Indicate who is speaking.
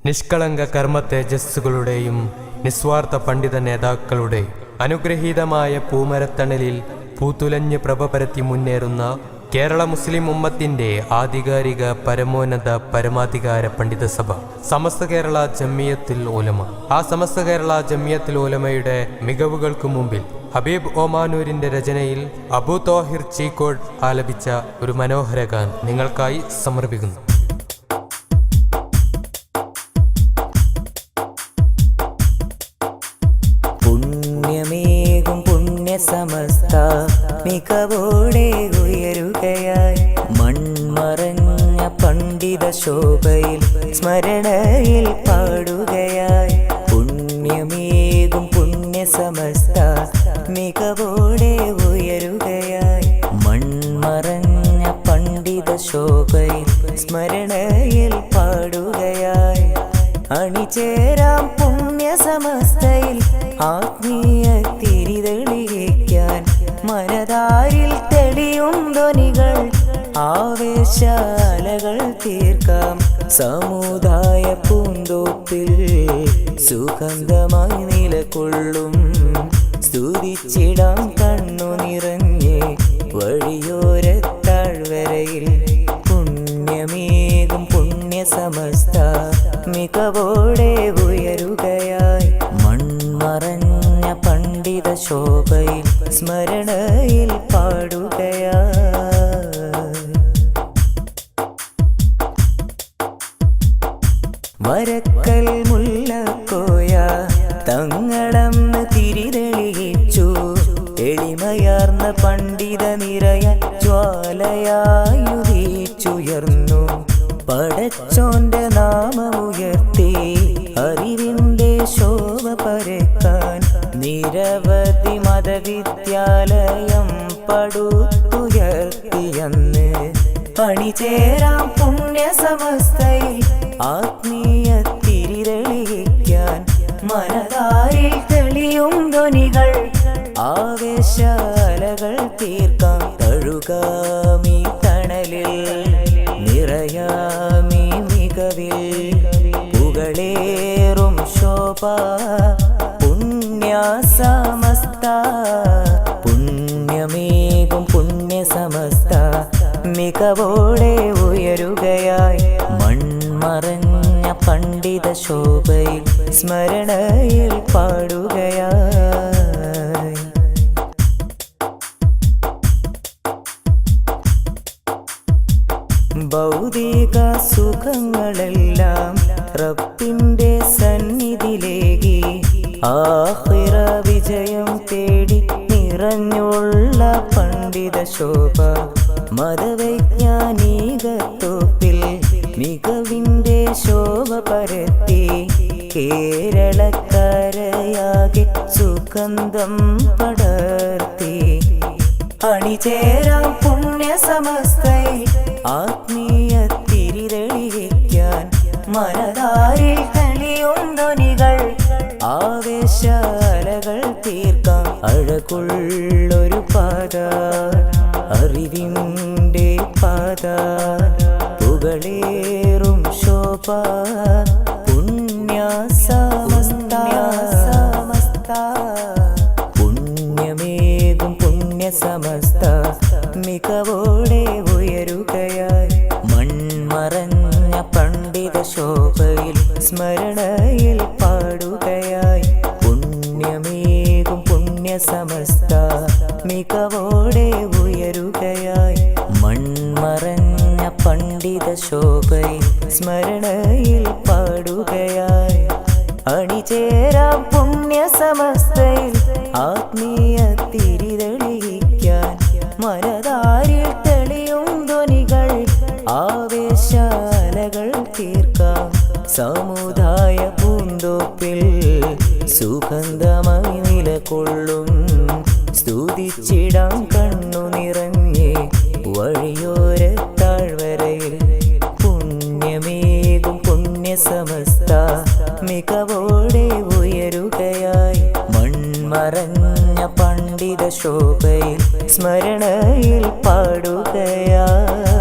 Speaker 1: നിഷ്കളങ്ക കർമ്മ തേജസ്സുകളുടെയും നിസ്വാർത്ഥ പണ്ഡിത നേതാക്കളുടെ അനുഗ്രഹീതമായ പൂമരത്തണലിൽ പൂത്തുലഞ്ഞ് പ്രഭ പരത്തി മുന്നേറുന്ന കേരള മുസ്ലിം ഉമ്മത്തിന്റെ ആധികാരിക പരമോന്നത പരമാധികാര പണ്ഡിത സഭ സമസ്ത കേരള ജമിയത്തുൽ ഉലമ. ആ സമസ്ത കേരള ജമിയത്തുൽ ഉലമയുടെ മികവുകൾക്ക് മുമ്പിൽ ഹബീബ് ഓമാനൂരിന്റെ രചനയിൽ അബൂ തോഹിർ ചീക്കോട് ആലപിച്ച ഒരു മനോഹര ഗാനം നിങ്ങൾക്കായി സമർപ്പിക്കുന്നു.
Speaker 2: പുണ്യമേകും പുണ്യസമസ്ത മികവോടെ ഉയരുകയായി മൺമറഞ്ഞ പണ്ഡിത ശോഭയിൽ സ്മരണയിൽ പാടുകയായി. പുണ്യമേകും പുണ്യസമസ്ത മികവോടെ ഉയരുകയായി മൺമറഞ്ഞ പണ്ഡിത ശോഭയിൽ സ്മരണയിൽ പാടുകയായി. അണിചേരാം പുണ്യസമസ്തയിൽ ആത്മീയ തിരിതെളിയിക്കാൻ മനതാരിൽ തെളിയും ധ്വനികൾ ആവേശാലകൾ തീർക്കാം. സമുദായ പൂന്തോപ്പിൽ സുഗന്ധമായി നിലകൊള്ളും സ്തുതിച്ചിടാം കണ്ണു നിറഞ്ഞ് വഴിയോര താഴ്വരയിൽ. പുണ്യമേകും പുണ്യസമസ്ത മികവോടെ ഉയരുകയായി മൺമറഞ്ഞ പണ്ഡിത ശോഭയിൽ സ്മരണയിൽ പാടുകയായി. വരക്കൽ മുല്ലക്കോയ തങ്ങളെന്ന് തിരിതെളിയിച്ചു എളിമയാർന്ന പണ്ഡിത നിരയ ജ്വാലയായുദിച്ചുയർന്നു. പടച്ചോന്റെ നാമമുയർത്തി അറിവിന്റെ ശോഭ പരക്കാൻ നിരവധി മതവിദ്യാലയം പടുത്തുയർത്തിയന്ന്. അണിചേരാം പുണ്യസമസ്തയിൽ ആത്മീയ തിരിതെളിയിക്കാൻ മനതാരിൽ തെളിയും ധ്വനികൾ ആവേശാലകൾ തീർക്കാം. തഴുകാമീ തണലിൽ നിറയാമീ മികവിൽ പുകളേറും ശോഭ പുണ്യസമസ്ത. പുണ്യമേകും പുണ്യസമസ്ത മികവോടെ ഉയരുകയായി മൺമറഞ്ഞ പണ്ഡിത ശോഭയിൽ സ്മരണയിൽ പാടുകയായി. ഭൗതിക സുഖങ്ങളെല്ലാം റബ്ബിന്റെ സന്നിധിയിലേകി ആഖിറ വിജയം തേടി നിറഞ്ഞുള്ള പണ്ഡിത ശോഭ മതവൈജ്ഞാനികത്തോപ്പിൽ മികവിന്റെ ശോഭ പരത്തി കേരളക്കരയാകെ സുഗന്ധം പടർത്തി. അണിചേരാം പുണ്യസമസ്തയിൽ ആത്മീയ തിരിതെളിയിക്കാൻ മനതാരിൽ തെളിയും ധ്വനികൾ ആവേശാലകൾ തീർക്കാം. അഴകുള്ളൊരു പാത അറിവിന്റെ പാത പുകളേറും ശോഭ പുണ്യസമസ്ത. പുണ്യമേകും പുണ്യസമസ്ത മികവോടെ ഉയരുകയായി മൺമറഞ്ഞ പണ്ഡിത ശോഭയിൽ സ്മരണയിൽ പാടുകയായി. പുണ്യമേകും പുണ്യസമസ്ത മികവോടെ ഉയരുകയായി മൺമറഞ്ഞ പണ്ഡിത ശോഭയിൽ സ്മരണയിൽ പാടുകയായി. അണിചേരാം പുണ്യസമസ്തയിൽ ആത്മീയ തിരിതെളിയിക്കാൻ മനതാരിൽ തെളിയും ധ്വനികൾ ആവേശാലകൾ തീർക്കാം. സമുദായ പൂന്തോപ്പിൽ സുഗന്ധമായി നിലകൊള്ളും സ്തുതിച്ചിടാം കണ്ണു നിറഞ്ഞ് വഴിയോര താഴ്വരയിൽ. പുണ്യമേകും പുണ്യസമസ്ത മികവോടെ ഉയരുകയായി മൺമറഞ്ഞ പണ്ഡിത ശോഭയിൽ സ്മരണയിൽ പാടുകയായി.